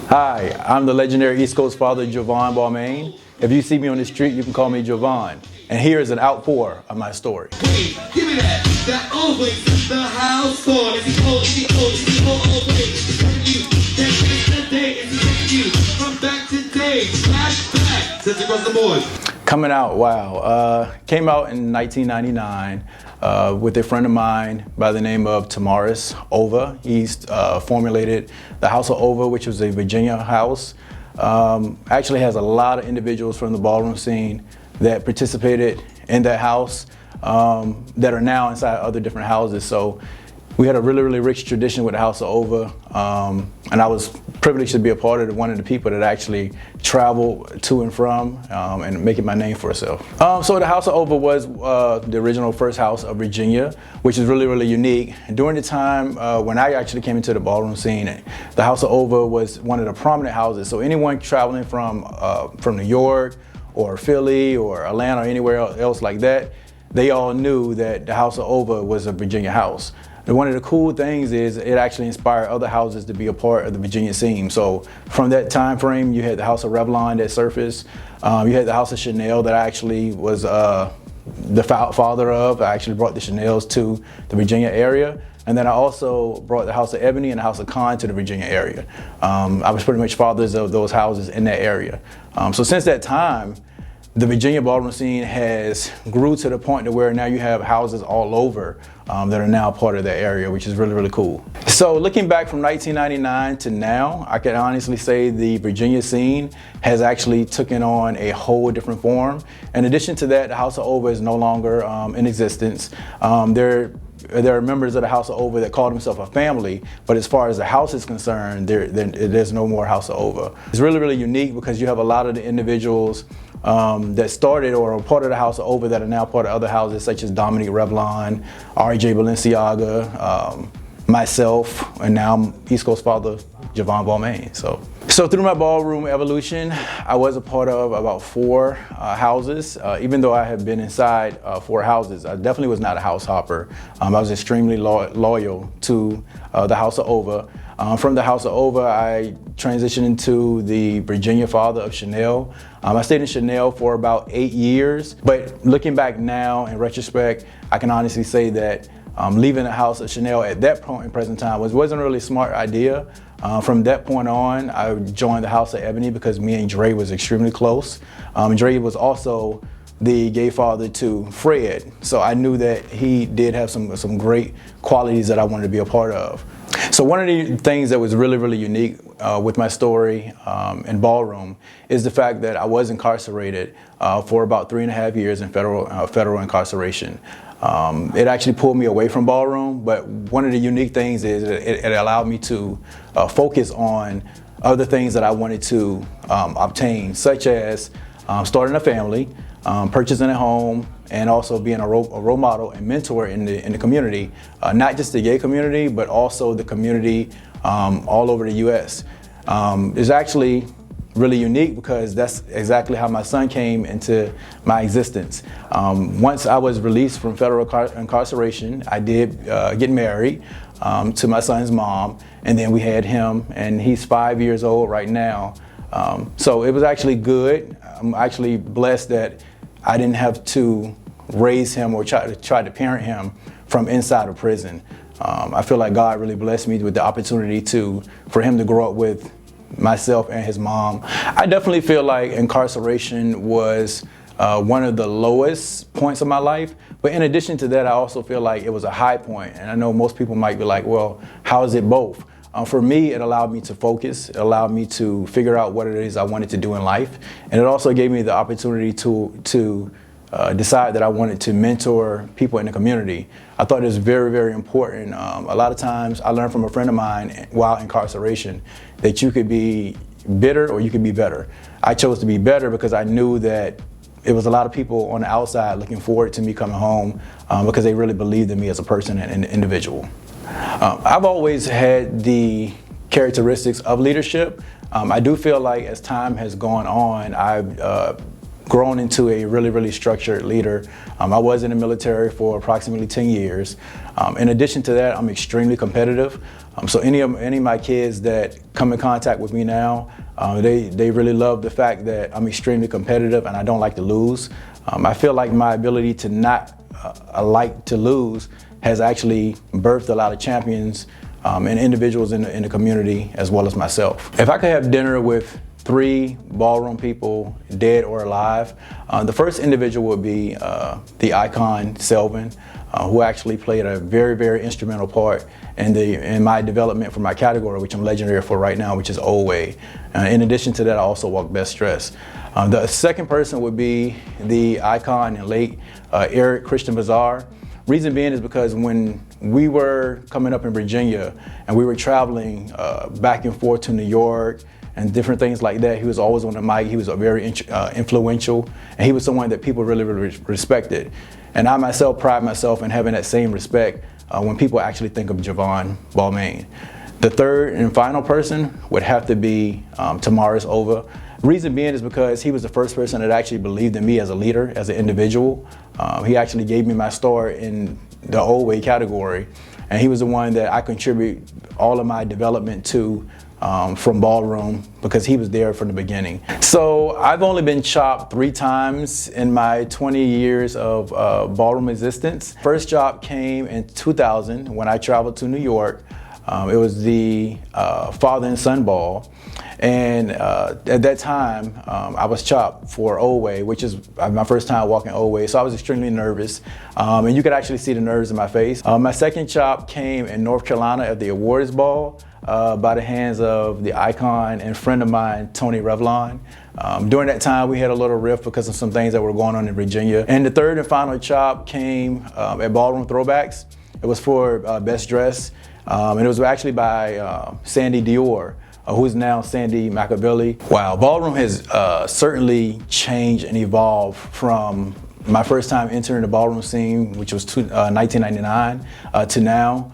Hi, I'm the legendary East Coast father, Jovan Balmain. If you see me on the street, you can call me Jovan. And here is an outpour of my story. Wait, give me that. That always is the house for. Is he old? Is he old? Is he old? Always. Is he you? That is the day. Is he you? From back to day. Flashback. Since across the board. Coming out, wow. Came out in 1999 with a friend of mine by the name of Tamaris Ova. He's formulated the House of Ova, which was a Virginia house. Actually has a lot of individuals from the ballroom scene that participated in that house that are now inside other different houses. So we had a really, really rich tradition with the House of Ova, and I was privileged to be a part of one of the people that actually traveled to and from and making my name for herself. So the House of Ova was the original first house of Virginia, which is really, really unique. During the time when I actually came into the ballroom scene, the House of Ova was one of the prominent houses. So anyone traveling from New York or Philly or Atlanta or anywhere else like that, they all knew that the House of Ova was a Virginia house. And one of the cool things is it actually inspired other houses to be a part of the Virginia scene. So from that time frame, you had the House of Revlon that surfaced. You had the House of Chanel that I actually was the father of. I actually brought the Chanels to the Virginia area. And then I also brought the House of Ebony and the House of Con to the Virginia area. I was pretty much fathers of those houses in that area. So since that time, the Virginia ballroom scene has grew to the point to where now you have houses all over that are now part of that area, which is really, really cool. So looking back from 1999 to now, I can honestly say the Virginia scene has actually taken on a whole different form. In addition to that, the House of Ova is no longer in existence. There are members of the House of Ova that call themselves a family, but as far as the house is concerned, there's no more House of Ova. It's really, really unique because you have a lot of the individuals that started or are part of the House of Ova that are now part of other houses such as Dominique Revlon, R.J. Balenciaga, myself, and now I'm East Coast father, Jovan Balmain. So through my ballroom evolution, I was a part of about 4 houses. Even though I have been inside 4 houses, I definitely was not a house hopper. I was extremely loyal to the House of Ova. From the House of Ova, I transitioned into the Virginia father of Chanel. I stayed in Chanel for about 8 years, but looking back now in retrospect, I can honestly say that leaving the house of Chanel at that point in present time wasn't really a smart idea. From that point on, I joined the House of Ebony because me and Dre was extremely close. Dre was also the gay father to Fred, so I knew that he did have some great qualities that I wanted to be a part of. So one of the things that was really, really unique with my story in ballroom is the fact that I was incarcerated for about 3.5 years in federal incarceration. It actually pulled me away from ballroom, but one of the unique things is it allowed me to focus on other things that I wanted to obtain, such as starting a family, purchasing a home, and also being a role model and mentor in the community, not just the gay community, but also the community all over the U.S. It's actually really unique because that's exactly how my son came into my existence. Once I was released from federal incarceration, I did get married to my son's mom, and then we had him, and he's 5 years old right now. So it was actually good. I'm actually blessed that I didn't have to raise him or try to parent him from inside of prison. I feel like God really blessed me with the opportunity for him to grow up with myself and his mom. I definitely feel like incarceration was one of the lowest points of my life, but in addition to that, I also feel like it was a high point. And I know most people might be like, well, how is it both? For me, it allowed me to focus. It allowed me to figure out what it is I wanted to do in life. And it also gave me the opportunity to decide that I wanted to mentor people in the community. I thought it was very, very important. A lot of times I learned from a friend of mine while incarceration that you could be bitter or you could be better. I chose to be better because I knew that it was a lot of people on the outside looking forward to me coming home because they really believed in me as a person and an individual. I've always had the characteristics of leadership. I do feel like as time has gone on, I've grown into a really, really structured leader. I was in the military for approximately 10 years. In addition to that, I'm extremely competitive. So any of my kids that come in contact with me now, they really love the fact that I'm extremely competitive and I don't like to lose. I feel like my ability to not like to lose has actually birthed a lot of champions and individuals in the community as well as myself. If I could have dinner with 3 ballroom people, dead or alive, the first individual would be the icon Jovan, who actually played a very, very instrumental part in my development for my category, which I'm legendary for right now, which is Oldway. In addition to that, I also walk best dressed. The second person would be the icon and late Eric Christian Bazaar. Reason being is because when we were coming up in Virginia and we were traveling back and forth to New York and different things like that, he was always on the mic. He was very influential, and he was someone that people really, really respected. And I myself pride myself in having that same respect when people actually think of Jovan Balmain. The third and final person would have to be Ova. Reason being is because he was the first person that actually believed in me as a leader, as an individual. He actually gave me my start in the Oldway category, and he was the one that I contribute all of my development to from Ballroom, because he was there from the beginning. So I've only been chopped 3 times in my 20 years of Ballroom existence. First chop came in 2000 when I traveled to New York. It was the father and son ball. And at that time, I was chopped for Oldway, which is my first time walking Oldway, so I was extremely nervous. And you could actually see the nerves in my face. My second chop came in North Carolina at the awards ball by the hands of the icon and friend of mine, Tony Revlon. During that time, we had a little rift because of some things that were going on in Virginia. And the third and final chop came at Ballroom Throwbacks. It was for Best Dress, and it was actually by Sandy Dior, who's now Sandy Machiavelli. Wow, Ballroom has certainly changed and evolved from my first time entering the ballroom scene, which was 1999, to now.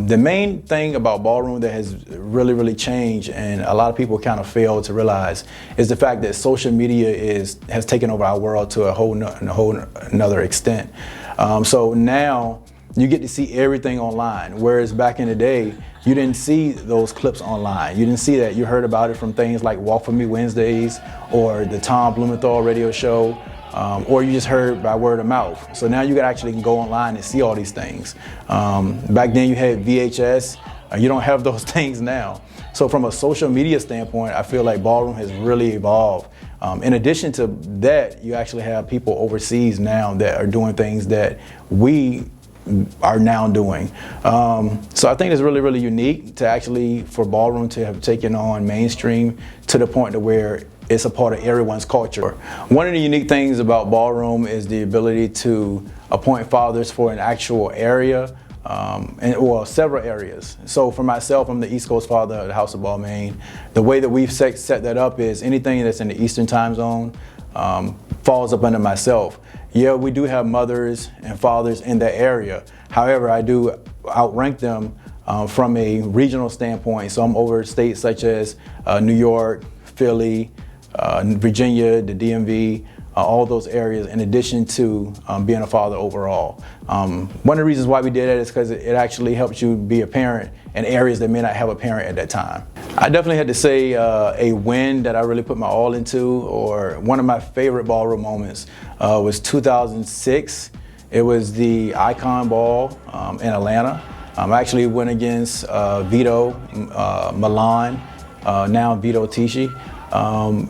The main thing about Ballroom that has really, really changed, and a lot of people kind of fail to realize, is the fact that social media has taken over our world to a whole another extent. So now you get to see everything online, whereas back in the day, you didn't see those clips online. You didn't see that. You heard about it from things like Walk For Me Wednesdays or the Tom Blumenthal radio show, or you just heard by word of mouth. So now you can actually go online and see all these things. Back then you had VHS. You don't have those things now. So from a social media standpoint, I feel like Ballroom has really evolved. In addition to that, you actually have people overseas now that are doing things that we are now doing. So I think it's really, really unique to actually, for Ballroom to have taken on mainstream to the point to where it's a part of everyone's culture. One of the unique things about Ballroom is the ability to appoint fathers for an actual area, well, several areas. So for myself, I'm the East Coast father of the House of Balmain. The way that we've set that up is anything that's in the Eastern time zone falls up under myself. Yeah, we do have mothers and fathers in that area. However, I do outrank them from a regional standpoint. So I'm over states such as New York, Philly, Virginia, the DMV, all those areas, in addition to being a father overall. One of the reasons why we did that is because it actually helps you be a parent in areas that may not have a parent at that time. I definitely had to say a win that I really put my all into, or one of my favorite ballroom moments was 2006. It was the Icon Ball in Atlanta. I actually went against Vito Milan, now Vito Tisci.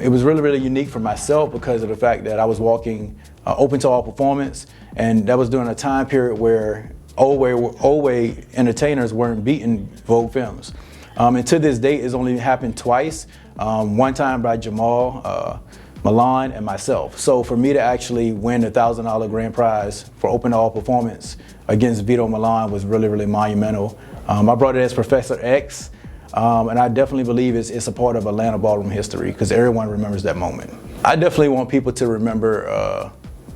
It was really, really unique for myself because of the fact that I was walking open to all performance, and that was during a time period where Oldway entertainers weren't beating Vogue films. And to this date, it's only happened twice, one time by Jamal Milan and myself. So for me to actually win the $1,000 grand prize for open to all performance against Vito Milan was really, really monumental. I brought it as Professor X. And I definitely believe it's a part of Atlanta ballroom history because everyone remembers that moment. I definitely want people to remember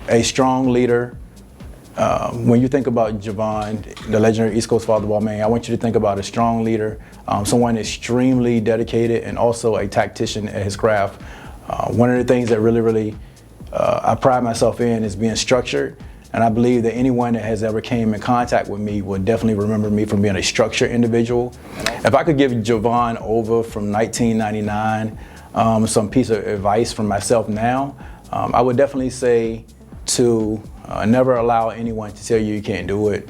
a strong leader. When you think about Jovan, the legendary East Coast father Balmain, I want you to think about a strong leader, someone extremely dedicated and also a tactician at his craft. One of the things that really, really I pride myself in is being structured And I believe that anyone that has ever came in contact with me will definitely remember me from being a structured individual. If I could give Jovan over from 1999 some piece of advice from myself now, I would definitely say to never allow anyone to tell you you can't do it.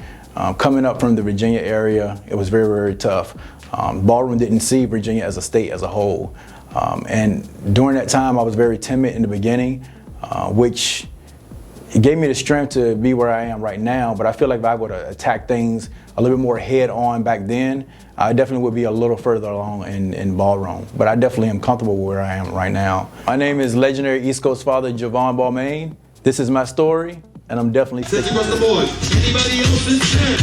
Coming up from the Virginia area, it was very, very tough. Ballroom didn't see Virginia as a state as a whole. And during that time, I was very timid in the beginning, which it gave me the strength to be where I am right now. But I feel like if I would have attacked things a little bit more head on back then, I definitely would be a little further along in Ballroom. But I definitely am comfortable where I am right now. My name is legendary East Coast father Jovan Balmain. This is my story, and I'm definitely sticking to it. Anybody else's turn?